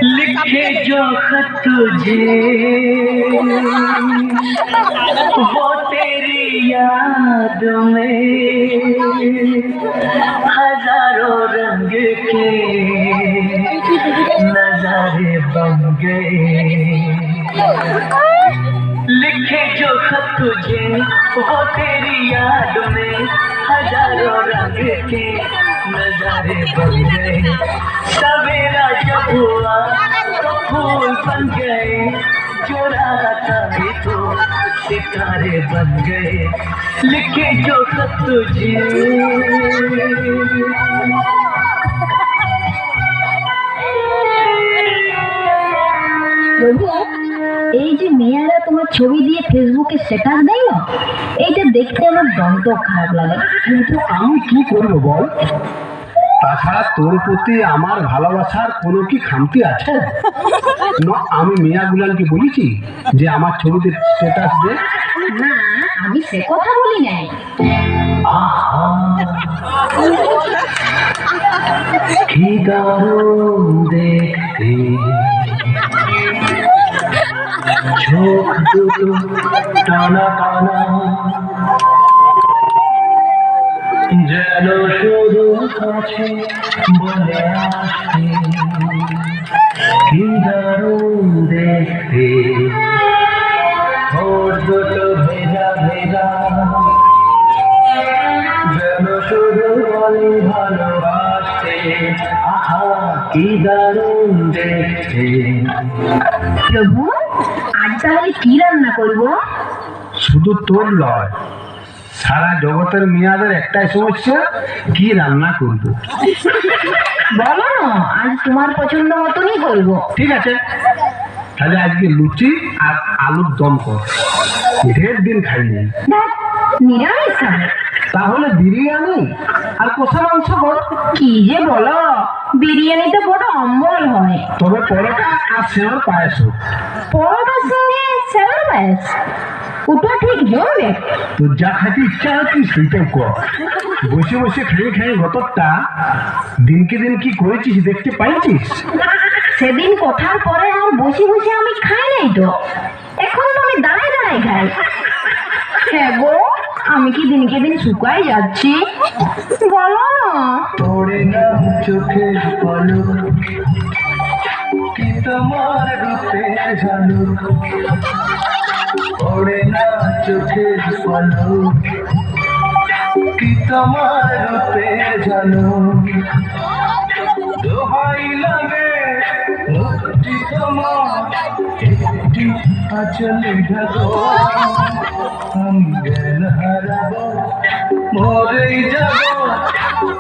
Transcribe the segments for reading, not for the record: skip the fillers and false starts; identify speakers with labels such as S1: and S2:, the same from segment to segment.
S1: लिखे जो खत तुझे वो तेरी याद में हजारों रंग के नजारे बन गए। लिखे जो खत तुझे वो तेरी याद में हजारों रंग के नजारे बन गए। सवेरा जब हुआ तो फूल बन गए, जो रात आई तो सितारे बन गए। लिखे जो खत तुझे।
S2: এই যে মেয়েরা তোমার ছবি দিয়ে ফেসবুকে স্ট্যাটাস দেয় না, এইটা দেখতে আমার দন্ত খারাপ লাগে।
S3: কিন্তু আমি কি করব বল? তাছাড়া তোর প্রতি আমার ভালোবাসার কোনো কি খামতি আছে? না, আমি মিয়া গুলানকে বলেছি যে আমার ছবিতে স্ট্যাটাস দে।
S2: না, আমি সে কথা বলি নাই।
S1: কি দারুণ দেখতে চোখ দুটো টানা টানা, যেন শুধু কাছে বলে আসে। কি দারুণ দেখতে ওর দুটো ভেজা ভেজা, যেন শুধু বলে ভালোবাসতে। আহা কি দারুণ দেখতে।
S2: প্রভু, আজ তাহলে কি রান্না করব?
S3: শুধু তোর নয়, সারা জগতের মেয়াদের একটাই সমস্যা, কি রান্না করব।
S2: বলো না, আজ তোমার পছন্দ মতনই করবো।
S3: ঠিক আছে, তাহলে আজকে লুচি আর আলুর দম কর, ঢের দিন খাইনি।
S2: দেখ, নিরামিষ খাবে।
S3: তাহলে বিরিয়ানি আর কষা মাংস কর।
S2: কি যে বলো, বিরিয়ানিতে বড় অম্বল হয়।
S3: তবে পরোটা আর সেওর পায়েস হোক।
S2: পরোটার সঙ্গে সেওর পায়েস, ওটা ঠিক জমবে।
S3: তোর যা খাইতে ইচ্ছা হয় তুই সেইটাই কর। বসে বসে খেয়ে খেয়ে গতরটা দিনকে দিন কি করেছিস দেখতে পাইছিস?
S2: সেদিন কথার পরে আর বসে বসে আমি খাই নাই তো, এখন তো আমি দাঁড়ায় দাঁড়ায় খাই। হ্যাঁ গো, আমি কি দিনকে দিন শুকাই যাচ্ছি? বলো না।
S1: তোরে না চোখের পলক, কি তোমার রূপের ঝলক। ওরে না চোখের পলক, কি তোমার রূপের ঝলক। দোহাই লাগে মুক্তি তোমার, একটি আঁচলে ঢাকো। আমি জ্ঞান হারাবো, মরেই যাবো,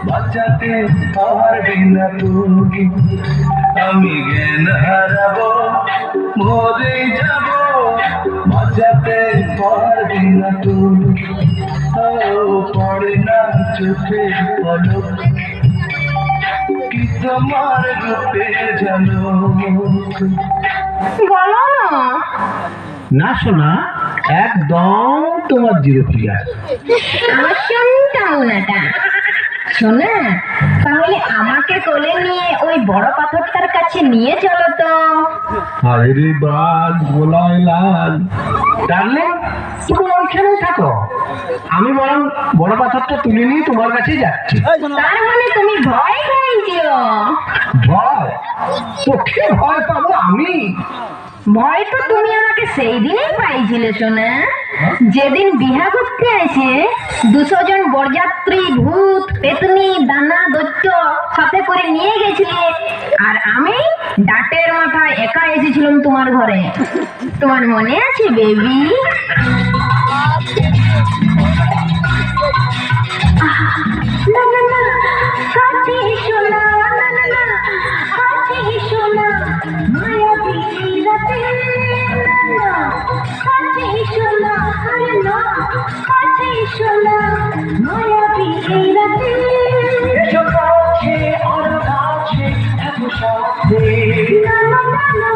S1: বাঁচাতে পারবি না তুমি। আমি জ্ঞান হারাবো, মরেই যাবো, বাঁচাতে পারবি না তুমি। পড়ে না চোখের পলক, কি তোমার রূপে ঝলক।
S2: বলো না।
S3: না শোনা, একদম তোমার জিরো ফিগার।
S2: আমার শুনতাম নাটা। শোনা, তাহলে আমাকে কোলে নিয়ে ওই বড় পাথরটার কাছে নিয়ে চলো তো।
S3: আরে বাদ গোলায় লাল ডার্লিং, তুমি ওইখানে থাকো, আমি বরং বড় পাথরটা তুলে নিয়ে তোমার কাছে যাচ্ছি।
S2: তার মানে তুমি ভয় খাইছো?
S3: ভয়? তোকে ভয় পাবো আমি?
S2: ভয় তো তুমি আমাকে সেই দিনই পাইছিলে শোনা, যেদিন বিহা করতে এসে 200 জন বরযাত্রী ভূত পেতনি দানা দৈত্য সাথে করে নিয়ে গেছিলে, আর আমি ডাটের মাথায় একা এসেছিলাম তোমার ঘরে। তোমার মনে আছে বেবি? না না না, সাথী শোনা, না না না, সাথী শোনা, মায়াবী রাতে, না সাথী শোনা, আরে না সাথী শোনা, মায়াবী রাতে।
S1: এসো কাছে আর কাছে এত সাথে,
S2: না না না না,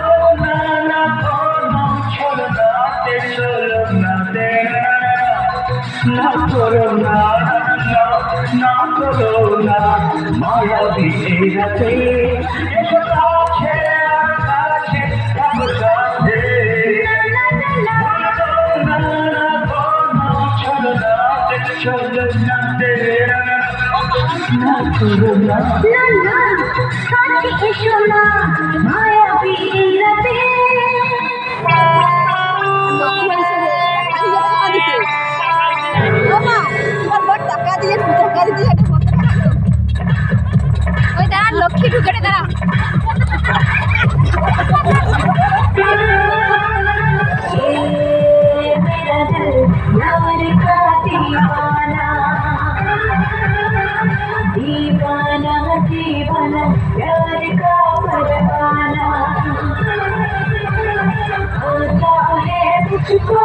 S1: বলবো না না করবো, ছড়াতে চলো। না করো না না না করো না মায়াবী এই রাতে এসো কাছে কাছে কাছে কাছে চলো না না করো না
S2: না না কাছে এসো না মায়াবী এই রাতে
S4: লক্ষ্মী ঢুকে দাঁড়া
S2: दीवाना दीवाना प्यार का परवाना होता है मुझको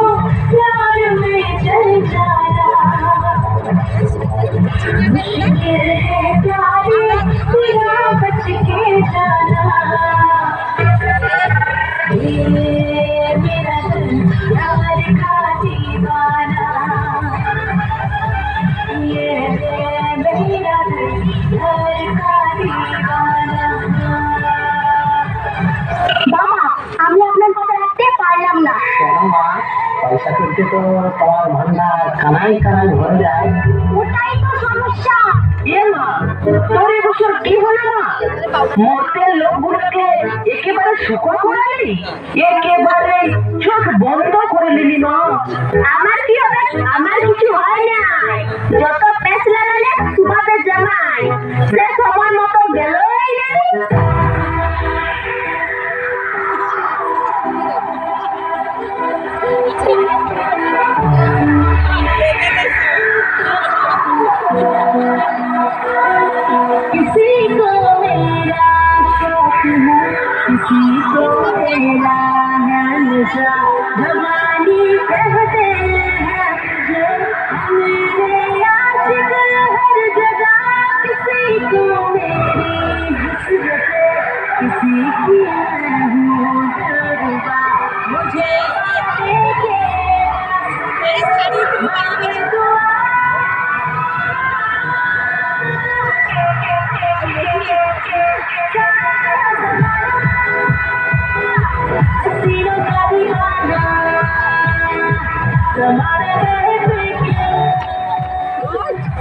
S2: प्यार में चल जाना मुश्किल है प्यार तेरा बच के जाना ये मेरा दिल प्यार का दीवाना ये मेरा दिल प्यार का दीवाना বাবা আমি আপনার কথা রাখতে পারলাম না
S3: কেন মা পয়সা করতে তো তোমার ভান্ডার কানাই কানাই ভরে যায়।
S2: ওটাই তো সমস্যা
S5: এ মা তোর এবছর কি হলো মা মর্তের লোকগুলোকে একেবারে শুকনো করালি একেবারে চোখ বন্ধ করে নিলি মা
S2: আমার কি হবে আমার কিছু হয় না যত পেছ লাগালে তোমাদের জামাই সে সময় মতো গেলই না किसी को मेरा शौक है किसी को मेरा है नशा जवानी कहते हैं मुझे मेरे आशिक हर जगह किसी को मेरी हसरत किसी की मैं हूँ दरबा मुझे हसीनों का दीवाना तुम्हारा है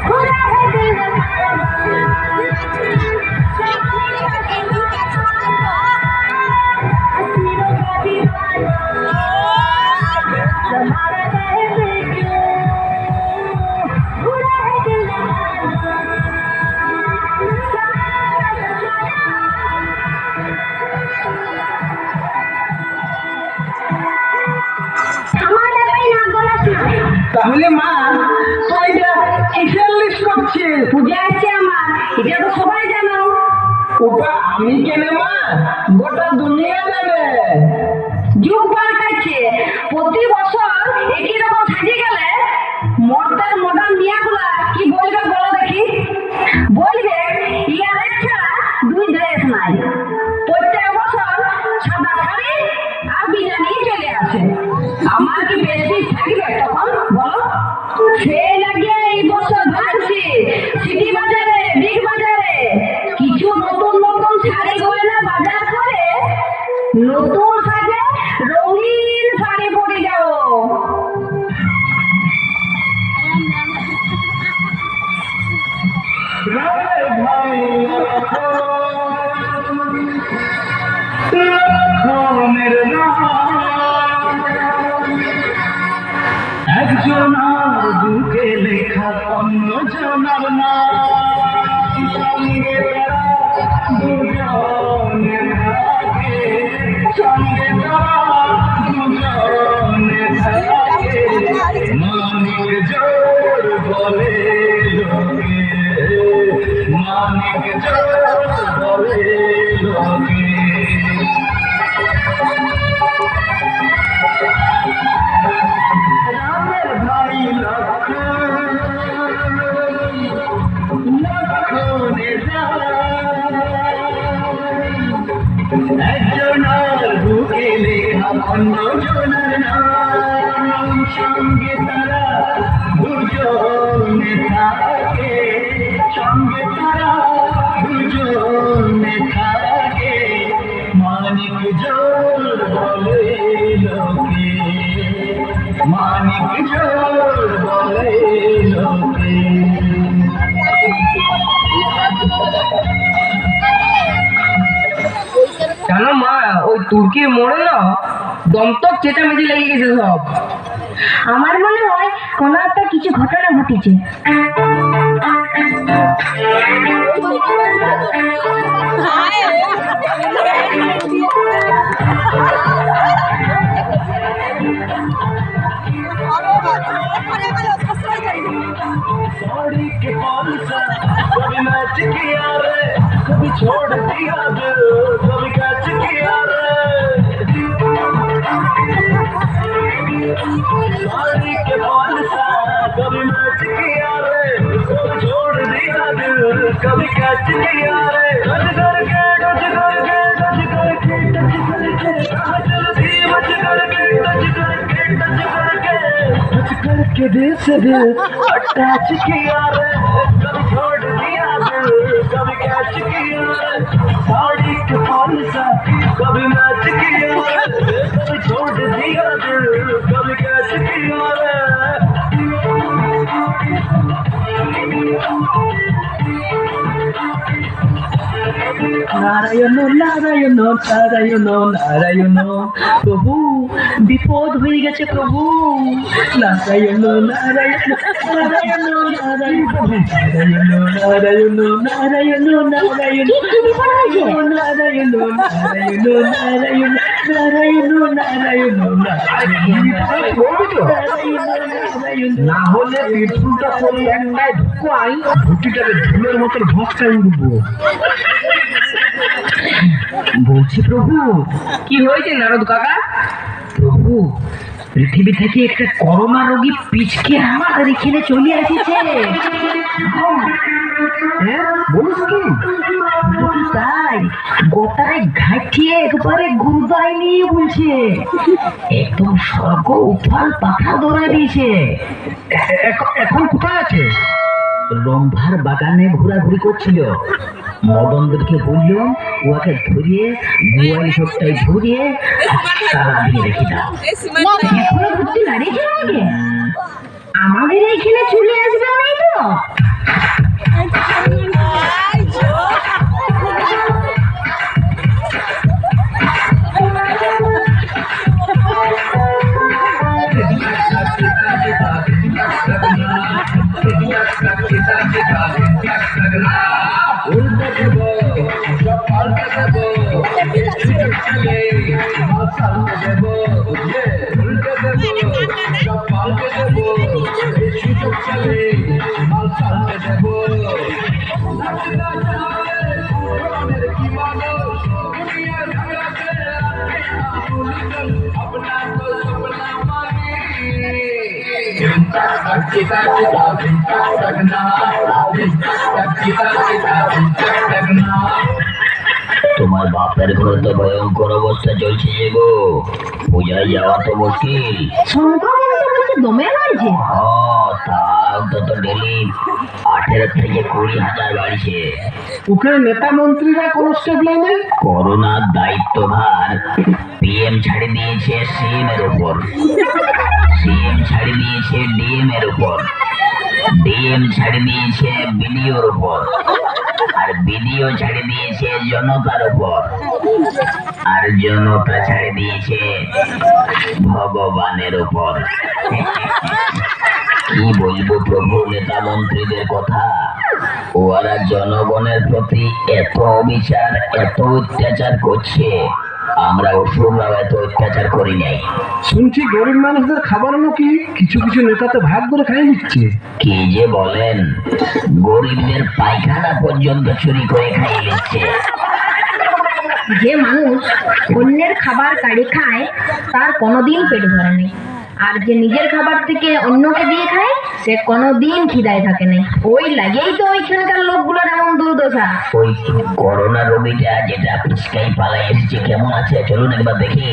S2: पूरा है दिल हसीनों का दीवाना तुम्हारा है पूरा है दिल
S5: তাহলে মা তো এটা কিসের লিস্ট করছে
S2: পূজা আছে আমার এটা তো সবাই জানো
S5: ওটা আমি কেনে মা গোটা দুনিয়া জানে
S2: যুগ পাল্টাচ্ছে প্রতি বছর একই রকম সাজিয়ে গেলে মর্দের মডার্ন মিয়াগুলা কি বলবে বলো দেখি বলবে ইয়ার একটা দুই ড্রেস নাই প্রত্যেক বছর সাদা শাড়ি আর বিরিয়ানি চলে আসে আমার কি বেশি থাকবে তখন বলো সেই লাগিয়ে এই বছর ভাবছি সিটি বাজারে বিগ বাজারে কিছু নতুন নতুন শাড়ি গয়না বাজার করে নতুন সাজে রঙিন শাড়ি পরে যাও
S1: ভাই মেরে একজনার বুকে লেখা অন্য জনার নাম সঙ্গে তারা দুজনে থাকে সঙ্গে তারা দুজনে থাকে মানিক জোর বলে লোকে মানিক জোর বলে লোকে রামের ভাই লক্ষণে একজনার বুকে লেখা অন্য জনার নাম সঙ্গে তারা দুজনে থাকে সঙ্গে তারা দুজনে থাকে মানিক জোর বলে লোকে মানিক জোর বলে লোকে
S5: জানো মা, ওই তুর্কির মোড়ে না দমতক চেঁচামেচি লেগে গেছে সব।
S2: আমার মনে হয় কোনো একটা কিছু ঘটনা ঘটেছে।
S1: साड़ी के पाल सा कभी मैच किया रे कभी छोड़ दिया दिल कभी कैच किया रे साड़ी के पाल सा कभी मैच किया रे कभी छोड़ दिया दिल कभी कैच किया रे टच करके टच करके टच करके टच करके जल्दी मच करके टच करके टच करके टच करके दिल से दिल अटैच किया रे कभी छोड़ दिया दिल कभी कैच किया रे साड़ी के पाल सा कभी मैच किया रे कभी छोड़ दिया दिल कभी कैच किया रे নারায়ণ নারায়ণ নারায়ণ নারায়ণ প্রভু বিপদ হয়ে গেছে প্রভু নারায়ণ নারায়ণ নারায়ণ নারায়ণ নারায়ণ নারায়ণ নারায়ণ নারায়ণ নারায়ণ নারায়ণ নারায়ণ নারায়ণ নারায়ণ
S3: না হলে পেট্রোলটা করে একটাই ঢুকাই ভুটিটাকে ঢুলের মতন ভসকাই উঠবো।
S5: বলছি প্রভু, কি হয়েছে নারদ কাকা? প্রভু, পৃথিবী থেকে একটা করোনা রোগী পিচকে আমাদের এখানে চলে এসেছে।
S3: হ্যাঁ বলিস কি?
S5: তাই গোটারে ঘাটিয়ে একবারে গুরুদায় নিয়ে বলছে, একদম স্বর্গ উথাল পাখা ধরে দিয়েছে।
S3: এখন কোথায় আছে?
S5: রম্ভার বাগানে ঘোরাঘুরি করছিল। মদনদেরকে বললো ওকে ধরিয়ে মোবাইল সবটাই ধরিয়ে তারা দিয়ে রেখে দাও।
S2: এখনো ঘুরতে দাঁড়িয়েছে আমাকে? আমাদের এইখানে চলে আসবে নাই তো?
S5: তোমার বাপের ঘরে তো ভয়ঙ্কর অবস্থা চলছে যে গো, পূজায় যাওয়া তো মুশকিল।
S2: শঙ্কর কিন্তু বলছে দমে হয়েছে।
S5: তাও তো ডেলি 18 থেকে 20,000 বাড়ছে।
S3: ওকে নেতা মন্ত্রীরা কোনো স্টেপ নেয়নি।
S5: করোনার দায়িত্বভার পিএম ছাড়ি দিয়েছে সিএম এর উপর, সিএম ছাড়ি দিয়েছে ডিএম এর উপর, ডিএম ছাড়ি দিয়েছে বিডিওর উপর, আর বিডিও ছাড়ি দিয়েছে জনতার উপর, আর জনতা ছাড়ি দিয়েছে ভগবানের উপর। কি বলবো প্রভু নেতা মন্ত্রীদের কথা, ওরা জনগণের প্রতি এত অবিচার এত অত্যাচার করছে, আমরা অসুররাও এত অত্যাচার করি নাই।
S3: শুনছি গরিব মানুষদের খাবার নাকি কিছু কিছু নেতাতে ভাগ করে খাইয়ে দিচ্ছে।
S5: কি যে বলেন, গরিবদের পায়খানা পর্যন্ত চুরি করে খাইয়ে দিচ্ছে।
S2: যে মানুষ অন্যের খাবার কাড়ি খায় তার কোনোদিন পেট ভরে নেই, আর যে নিজের খাবার থেকে অন্যকে দিয়ে খায় সে কোনোদিন খিদায় থাকে না। ওই লাগেই তো ওইখানকার লোকগুলোর এমন দুর্দশা।
S5: ওই করোনা রোগীটা যেটা পিচকাই পালাই এসেছে কেমন আছে চলুন একবার দেখি।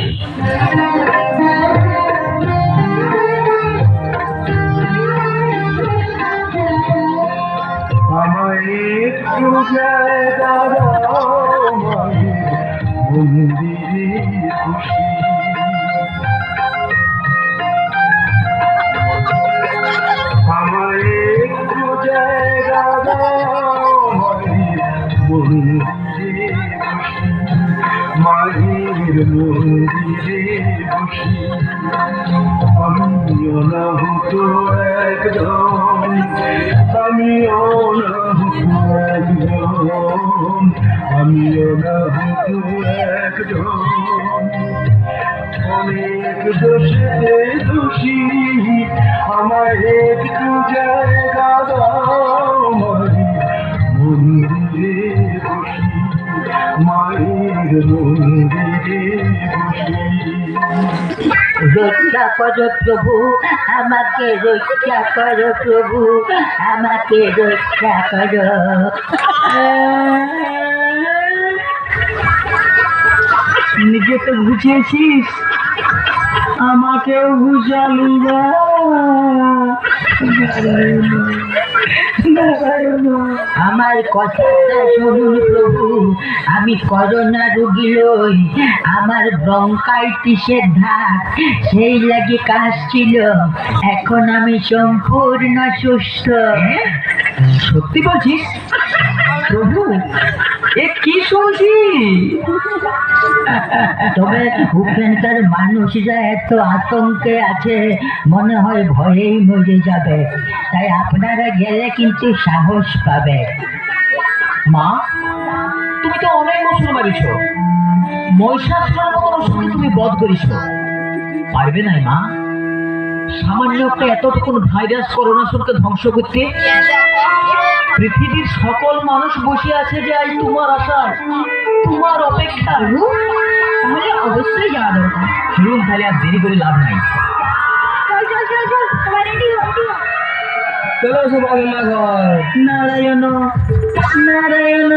S3: হতো একজন, আমিও না হতো একজন, আমিও না হতো একজন। অনেক দোষে দোষী, আমায় একটু জায়গা দাও মারি মন্দিরে বসি, মায়ের মন্দিরে বসি।
S2: রক্ষা করো প্রভু, আমাকে রক্ষা করো প্রভু, আমাকে রক্ষা করো।
S1: নিজে তো বুঝিয়েছিস, আমাকেও বুঝালি না।
S2: আমার কথাটা শুনুন প্রভু, আমি করোনা রোগী লই, আমার ব্রঙ্কাইটিসের ধাক সেই লাগি কাশছিল, এখন আমি সম্পূর্ণ সুস্থ।
S1: সত্যি বলছিস প্রভু? এ কি শুনছি?
S2: তবে ওখানকার মানুষরা এত আতঙ্কে আছে, মনে হয় ভয়েই মরে যাবে, তাই আপনারা গেলে কিন্তু সাহস পাবে।
S1: মা, তুমি তো অনেক অসুর মারিছ, মহিষাসুরের মতন অসুরকে তুমি বধ করিস, পারবে না মা সামান্য একটা এতটুকু ভাইরাস করোনাসুরকে ধ্বংস করতে? পৃথিবীর সকল মানুষ বসে আছে যে আজ তোমার আশায়, তোমার অপেক্ষা।
S2: তাহলে অবশ্যই যাওয়া দরকার।
S1: চলুন তাহলে আর দেরি করে লাভ নাই। চলো সবাই নারায়ণ নারায়ণ।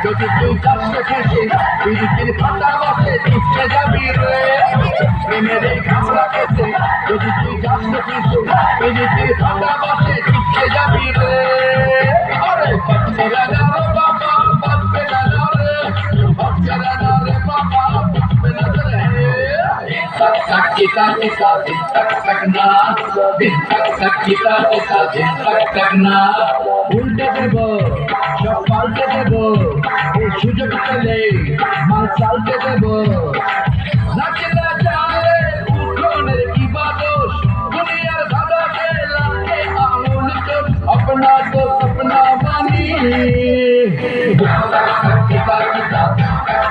S3: যদি তুই চাষে খেসে পিড়িতির ফাটা বসে চুপকে যাবি রে, প্রেমের এই ঘামড়া খেসে যদি তুই চাষে খেসে পিড়িতির ফাটা বসে চুপকে যাবি রে। আরে বাচ্চারা না রে বাবা, বাচ্চারা না রে, বাচ্চারা না রে বাবা, বাচ্চারা না রে। Tak tak kita kita tak tak na, tak tak kita kita tak tak na. উল্টে দেব, সব পাল্টে দেব, এই সুযোগ পেলে মাল চালতে দেব। নাচলে চালে উঠোনের কি বাদোষ, দুনিয়ার ভালোকে লাগে আঙুল চোষ, अपना तो सपना बानी। kita kita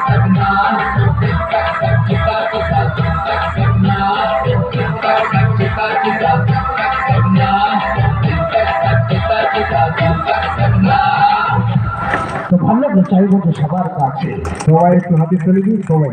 S3: tak na, tak tak kita kita tak tak na, tak tak kita kita tak na, tak kita kita tak na। তো ভালো চাইবো তো সবার কাছে সবাই একটু হাতে চলে দিন, সবাই